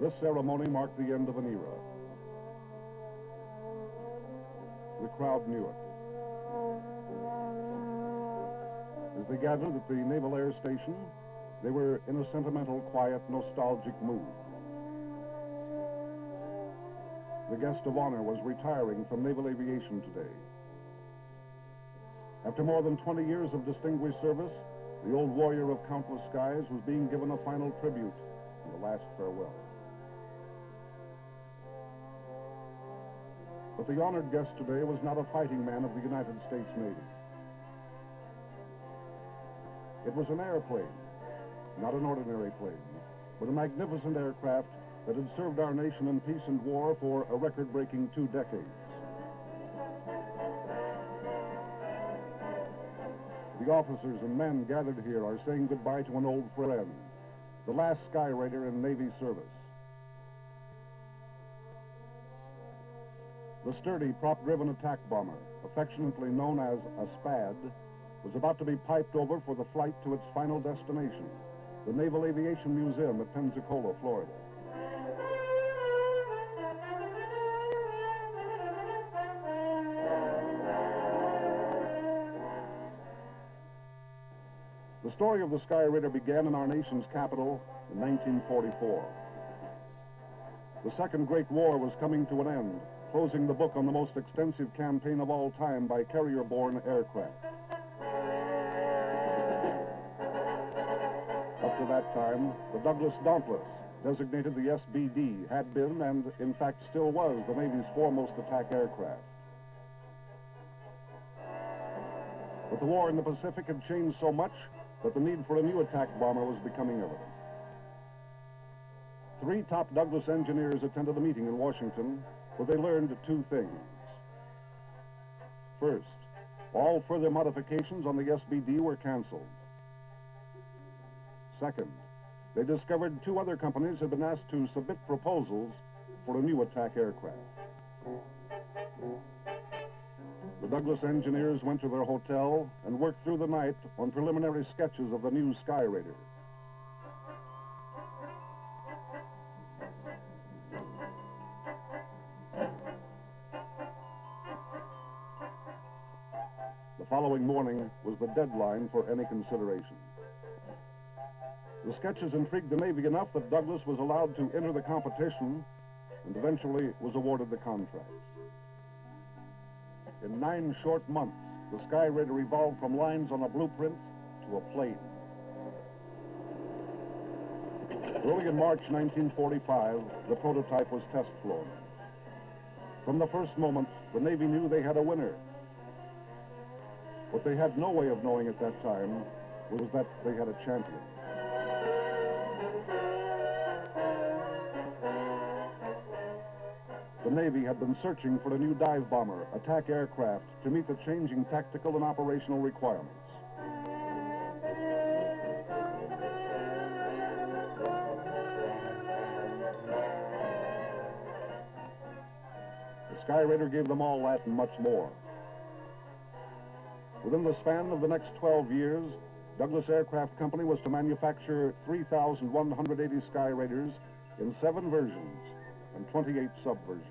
This ceremony marked the end of an era. The crowd knew it. As they gathered at the Naval Air Station, they were in a sentimental, quiet, nostalgic mood. The guest of honor was retiring from naval aviation today. After more than 20 years of distinguished service, the old warrior of countless skies was being given a final tribute and a last farewell. But the honored guest today was not a fighting man of the United States Navy. It was an airplane, not an ordinary plane, but a magnificent aircraft that had served our nation in peace and war for a record-breaking 2 decades. The officers and men gathered here are saying goodbye to an old friend, the last Skyraider in Navy service. The sturdy, prop-driven attack bomber, affectionately known as a SPAD, was about to be piped over for the flight to its final destination, the Naval Aviation Museum at Pensacola, Florida. The story of the Skyraider began in our nation's capital in 1944. The Second Great War was coming to an end, closing the book on the most extensive campaign of all time by carrier-borne aircraft. Up to that time, the Douglas Dauntless, designated the SBD, had been and in fact still was the Navy's foremost attack aircraft. But the war in the Pacific had changed so much that the need for a new attack bomber was becoming evident. 3 top Douglas engineers attended a meeting in Washington where they learned 2 things. First, all further modifications on the SBD were canceled. Second, they discovered 2 other companies had been asked to submit proposals for a new attack aircraft. The Douglas engineers went to their hotel and worked through the night on preliminary sketches of the new Skyraider. The following morning was the deadline for any consideration. The sketches intrigued the Navy enough that Douglas was allowed to enter the competition and eventually was awarded the contract. In 9 short months, the Skyraider evolved from lines on a blueprint to a plane. Early in March 1945, the prototype was test flown. From the first moment, the Navy knew they had a winner. What they had no way of knowing at that time was that they had a champion. The Navy had been searching for a new dive bomber, attack aircraft, to meet the changing tactical and operational requirements. The Skyraider gave them all that and much more. Within the span of the next 12 years, Douglas Aircraft Company was to manufacture 3,180 Skyraiders in 7 versions and 28 subversions.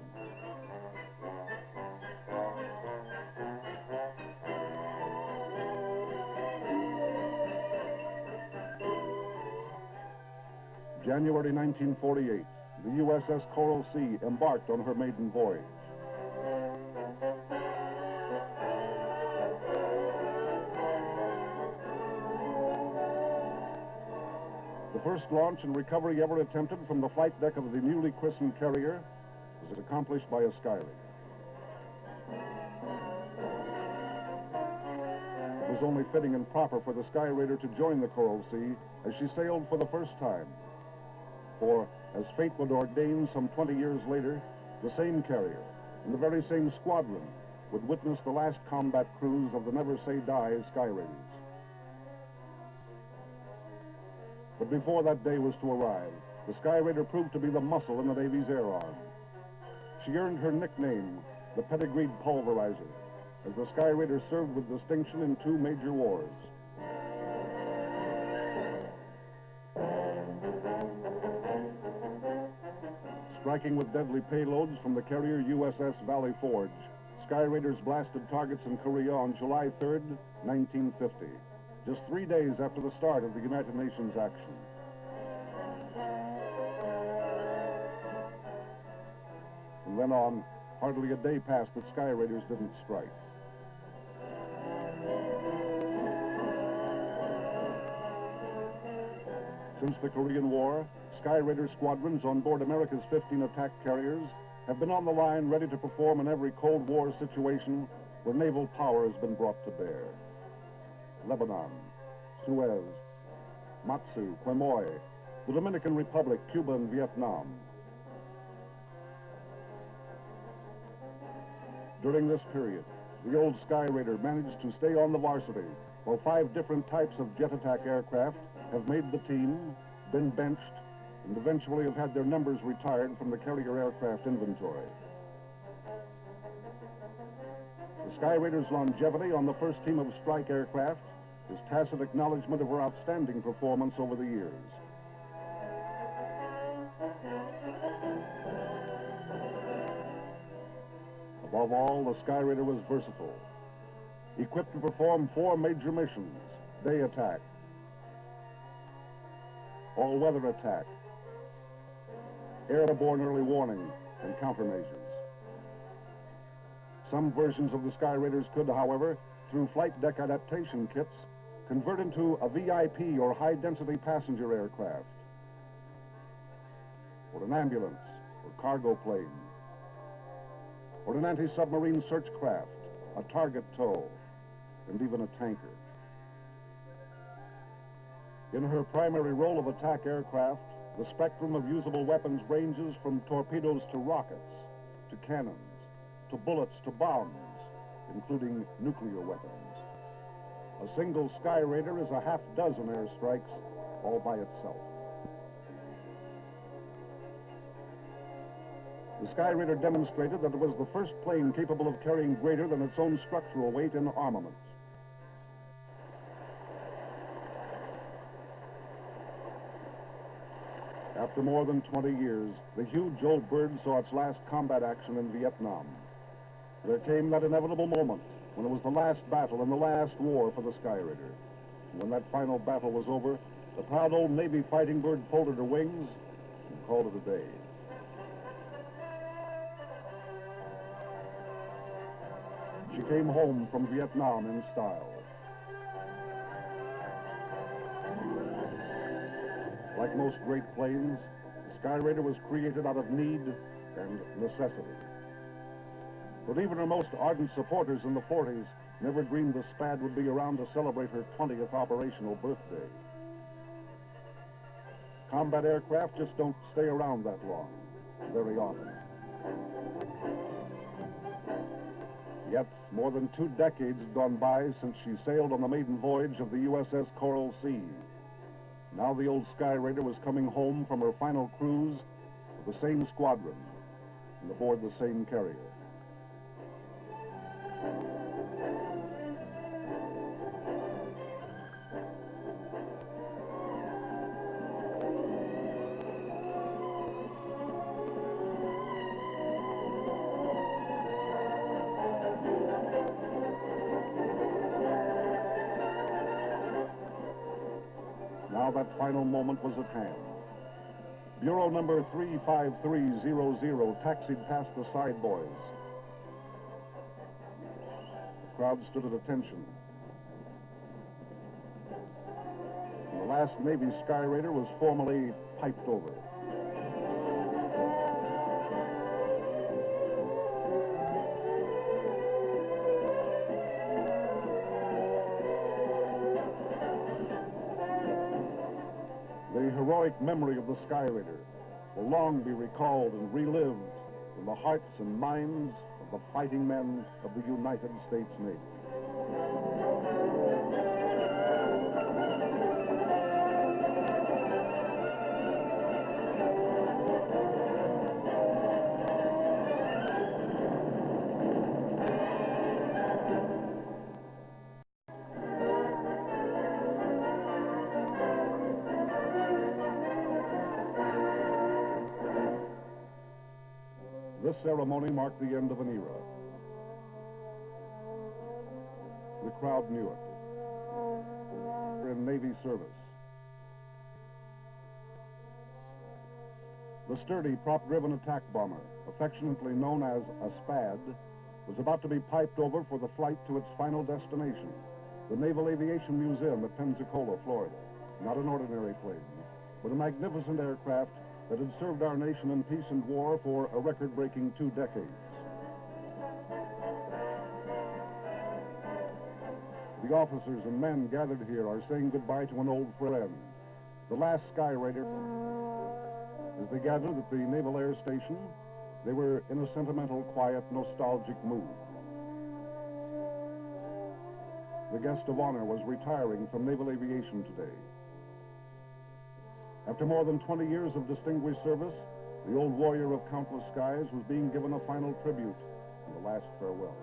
January 1948, the USS Coral Sea embarked on her maiden voyage. The first launch and recovery ever attempted from the flight deck of the newly christened carrier was accomplished by a Skyraider. It was only fitting and proper for the Skyraider to join the Coral Sea as she sailed for the first time. For, as fate would ordain some 20 years later, the same carrier and the very same squadron would witness the last combat cruise of the never-say-die Skyraiders. But before that day was to arrive, the Skyraider proved to be the muscle in the Navy's air arm. She earned her nickname, the Pedigreed Pulverizer, as the Skyraider served with distinction in 2 major wars. striking with deadly payloads from the carrier USS Valley Forge, Skyraiders blasted targets in Korea on July 3rd, 1950, just 3 days after the start of the United Nations action. From then on, hardly a day passed that Skyraiders didn't strike. Since the Korean War, Skyraider squadrons on board America's 15 attack carriers have been on the line ready to perform in every Cold War situation where naval power has been brought to bear. Lebanon, Suez, Matsu, Quemoy, the Dominican Republic, Cuba, and Vietnam. During this period, the old Skyraider managed to stay on the varsity, while 5 different types of jet attack aircraft have made the team, been benched, and eventually have had their numbers retired from the carrier aircraft inventory. The Skyraider's longevity on the first team of strike aircraft is tacit acknowledgement of her outstanding performance over the years. Above all, the Skyraider was versatile, equipped to perform 4 major missions: day attack, all-weather attack, airborne early warning, and countermeasures. Some versions of the Skyraiders could, however, through flight deck adaptation kits, convert into a VIP or high-density passenger aircraft, or an ambulance, or cargo plane, or an anti-submarine search craft, a target tow, and even a tanker. In her primary role of attack aircraft, the spectrum of usable weapons ranges from torpedoes to rockets, to cannons, to bullets to bombs, including nuclear weapons. A single Skyraider is a half-dozen airstrikes all by itself. The Skyraider demonstrated that it was the first plane capable of carrying greater than its own structural weight in armaments. After more than 20 years, the huge old bird saw its last combat action in Vietnam. There came that inevitable moment when it was the last battle and the last war for the Skyraider. And when that final battle was over, the proud old Navy fighting bird folded her wings and called it a day. She came home from Vietnam in style. Like most great planes, the Skyraider was created out of need and necessity. But even her most ardent supporters in the 40s never dreamed the SPAD would be around to celebrate her 20th operational birthday. Combat aircraft just don't stay around that long, very often. Yet, more than 2 decades had gone by since she sailed on the maiden voyage of the USS Coral Sea. Now the old Skyraider was coming home from her final cruise with the same squadron and aboard the same carrier. Now that final moment was at hand. Bureau number 35300 taxied past the side boys. The crowd stood at attention. And the last Navy Skyraider was formally piped over. The heroic memory of the Skyraider will long be recalled and relived in the hearts and minds of the fighting men of the United States Navy. This ceremony marked the end of an era. The crowd knew it. In Navy service. The sturdy, prop-driven attack bomber, affectionately known as a SPAD, was about to be piped over for the flight to its final destination, the Naval Aviation Museum at Pensacola, Florida. Not an ordinary plane, but a magnificent aircraft that had served our nation in peace and war for a record-breaking 2 decades. The officers and men gathered here are saying goodbye to an old friend, the last Skyraider. As they gathered at the Naval Air Station, they were in a sentimental, quiet, nostalgic mood. The guest of honor was retiring from naval aviation today. After more than 20 years of distinguished service, the old warrior of countless skies was being given a final tribute and a last farewell.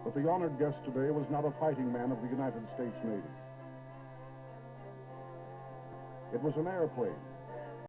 But the honored guest today was not a fighting man of the United States Navy. It was an airplane